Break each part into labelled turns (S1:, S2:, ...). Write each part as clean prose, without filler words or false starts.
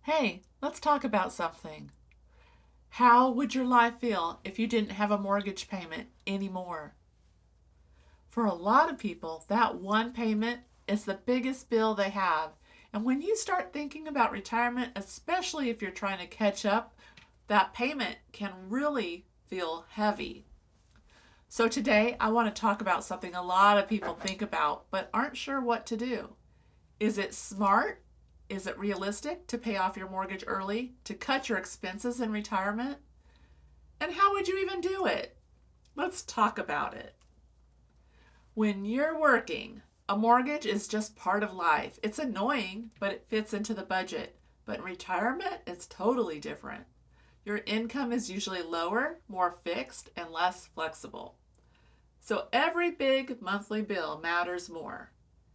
S1: Hey, let's talk about something. How would your life feel if you didn't have a mortgage payment anymore? For a lot of people, that one payment is the biggest bill they have. And when you start thinking about retirement, especially if you're trying to catch up, that payment can really feel heavy. So today, I want to talk about something a lot of people think about but aren't sure what to do. Is it smart? Is it realistic to pay off your mortgage early to cut your expenses in retirement? And how would you even do it? Let's talk about it. When you're working, a mortgage is just part of life. It's annoying, but it fits into the budget. But in retirement, it's totally different. Your income is usually lower, more fixed, and less flexible. So every big monthly bill matters more.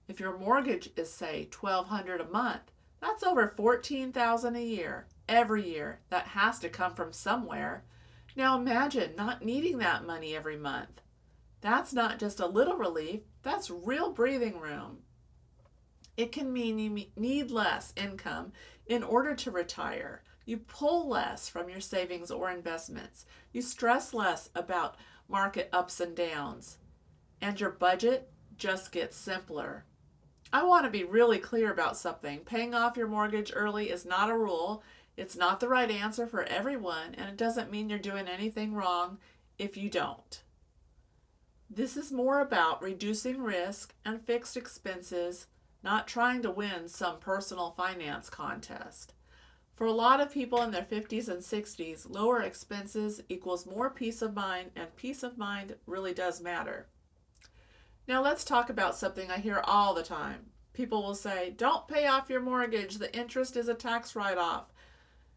S1: If your mortgage is say $1,200 a month, that's over $14,000 a year every year. That has to come from somewhere. Now imagine not needing that money every month. That's not just a little relief, that's real breathing room. It can mean you need less income in order to retire. You pull less from your savings or investments. You stress less about market ups and downs. And your budget just gets simpler. I want to be really clear about something. Paying off your mortgage early is not a rule. It's not the right answer for everyone, and it doesn't mean you're doing anything wrong if you don't. This is more about reducing risk and fixed expenses, not trying to win some personal finance contest. For a lot of people in their 50s and 60s, lower expenses equals more peace of mind, and peace of mind really does matter. Now let's talk about something I hear all the time. People will say, don't pay off your mortgage. The interest is a tax write-off.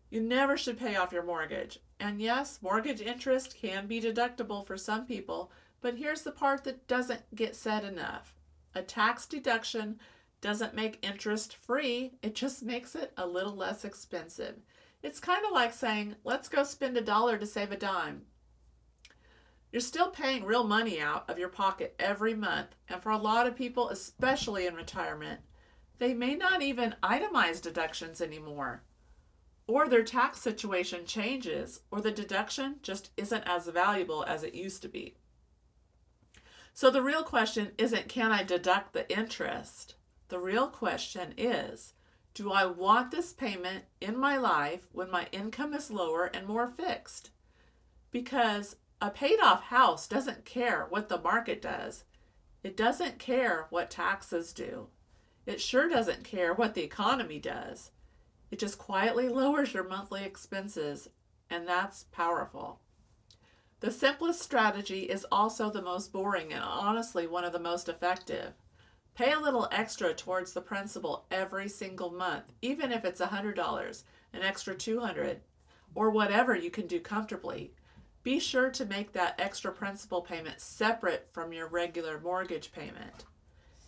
S1: You never should pay off your mortgage. And yes, mortgage interest can be deductible for some people, but here's the part that doesn't get said enough. A tax deduction doesn't make interest free, it just makes it a little less expensive. It's kind of like saying, let's go spend $1 to save a dime. You're still paying real money out of your pocket every month, and for a lot of people, especially in retirement, they may not even itemize deductions anymore. Or their tax situation changes, or the deduction just isn't as valuable as it used to be. So the real question isn't, can I deduct the interest? The real question is, do I want this payment in my life when my income is lower and more fixed? Because a paid off house doesn't care what the market does. It doesn't care what taxes do. It sure doesn't care what the economy does. It just quietly lowers your monthly expenses, and that's powerful. The simplest strategy is also the most boring and honestly one of the most effective. Pay a little extra towards the principal every single month, even if it's $100, an extra $200, or whatever you can do comfortably. Be sure to make that extra principal payment separate from your regular mortgage payment.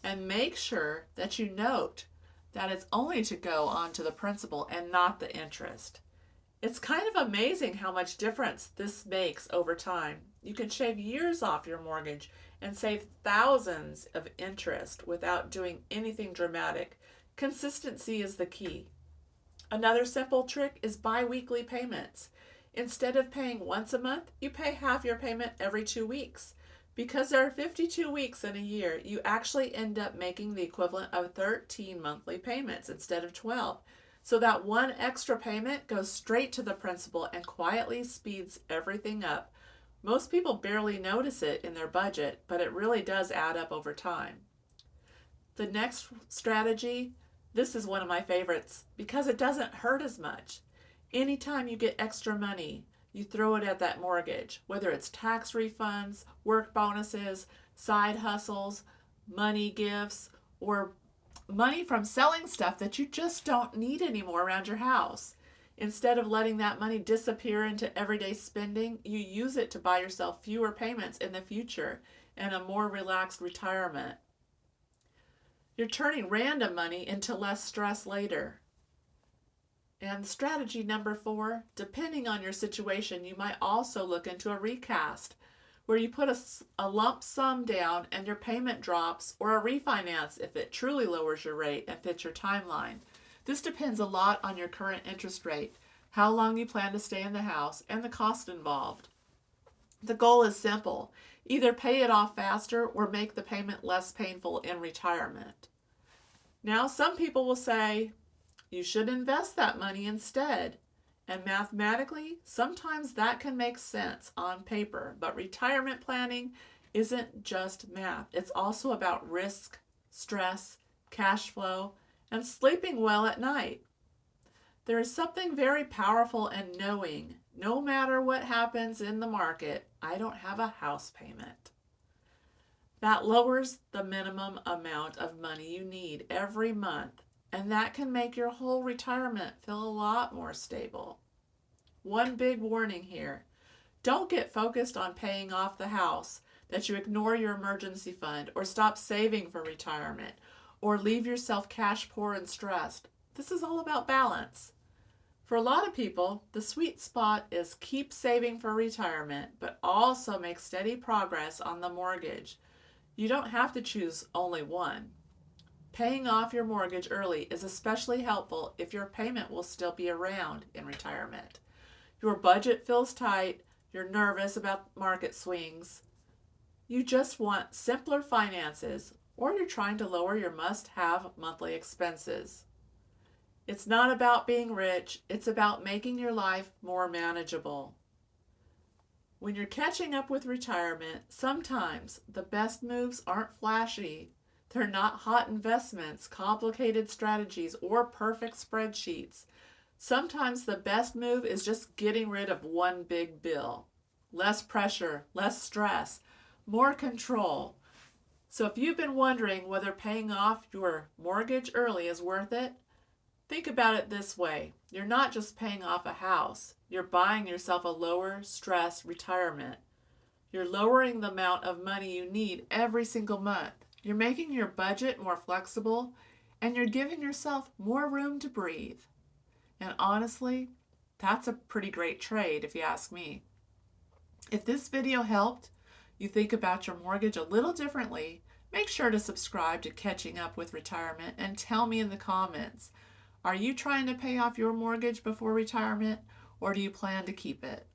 S1: And make sure that you note that it's only to go on to the principal and not the interest. It's kind of amazing how much difference this makes over time. You can shave years off your mortgage and save thousands of interest without doing anything dramatic. Consistency is the key. Another simple trick is bi-weekly payments. Instead of paying once a month, you pay half your payment every 2 weeks. Because there are 52 weeks in a year, you actually end up making the equivalent of 13 monthly payments instead of 12. So that one extra payment goes straight to the principal and quietly speeds everything up. Most people barely notice it in their budget, but it really does add up over time. The next strategy, this is one of my favorites because it doesn't hurt as much. Anytime you get extra money, you throw it at that mortgage, whether it's tax refunds, work bonuses, side hustles, money gifts, or money from selling stuff that you just don't need anymore around your house. Instead of letting that money disappear into everyday spending, you use it to buy yourself fewer payments in the future and a more relaxed retirement. You're turning random money into less stress later. And strategy number 4, depending on your situation, you might also look into a recast where you put a lump sum down and your payment drops, or a refinance if it truly lowers your rate and fits your timeline. This depends a lot on your current interest rate, how long you plan to stay in the house, and the cost involved. The goal is simple. Either pay it off faster or make the payment less painful in retirement. Now, some people will say, you should invest that money instead. And mathematically, sometimes that can make sense on paper, but retirement planning isn't just math. It's also about risk, stress, cash flow, and sleeping well at night. There is something very powerful in knowing, no matter what happens in the market, I don't have a house payment. That lowers the minimum amount of money you need every month, and that can make your whole retirement feel a lot more stable. One big warning here. Don't get focused on paying off the house that you ignore your emergency fund or stop saving for retirement or leave yourself cash poor and stressed. This is all about balance. For a lot of people, the sweet spot is keep saving for retirement, but also make steady progress on the mortgage. You don't have to choose only one. Paying off your mortgage early is especially helpful if your payment will still be around in retirement. Your budget feels tight, you're nervous about market swings, you just want simpler finances, or you're trying to lower your must-have monthly expenses. It's not about being rich, it's about making your life more manageable. When you're catching up with retirement, sometimes the best moves aren't flashy. They're not hot investments, complicated strategies, or perfect spreadsheets. Sometimes the best move is just getting rid of one big bill. Less pressure, less stress, more control. So if you've been wondering whether paying off your mortgage early is worth it, think about it this way. You're not just paying off a house. You're buying yourself a lower stress retirement. You're lowering the amount of money you need every single month. You're making your budget more flexible, and you're giving yourself more room to breathe. And honestly, that's a pretty great trade if you ask me. If this video helped you think about your mortgage a little differently, make sure to subscribe to Catching Up with Retirement and tell me in the comments, are you trying to pay off your mortgage before retirement, or do you plan to keep it?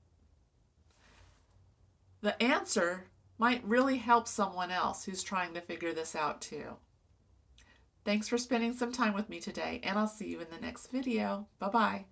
S1: The answer might really help someone else who's trying to figure this out too. Thanks for spending some time with me today, and I'll see you in the next video. Bye-bye.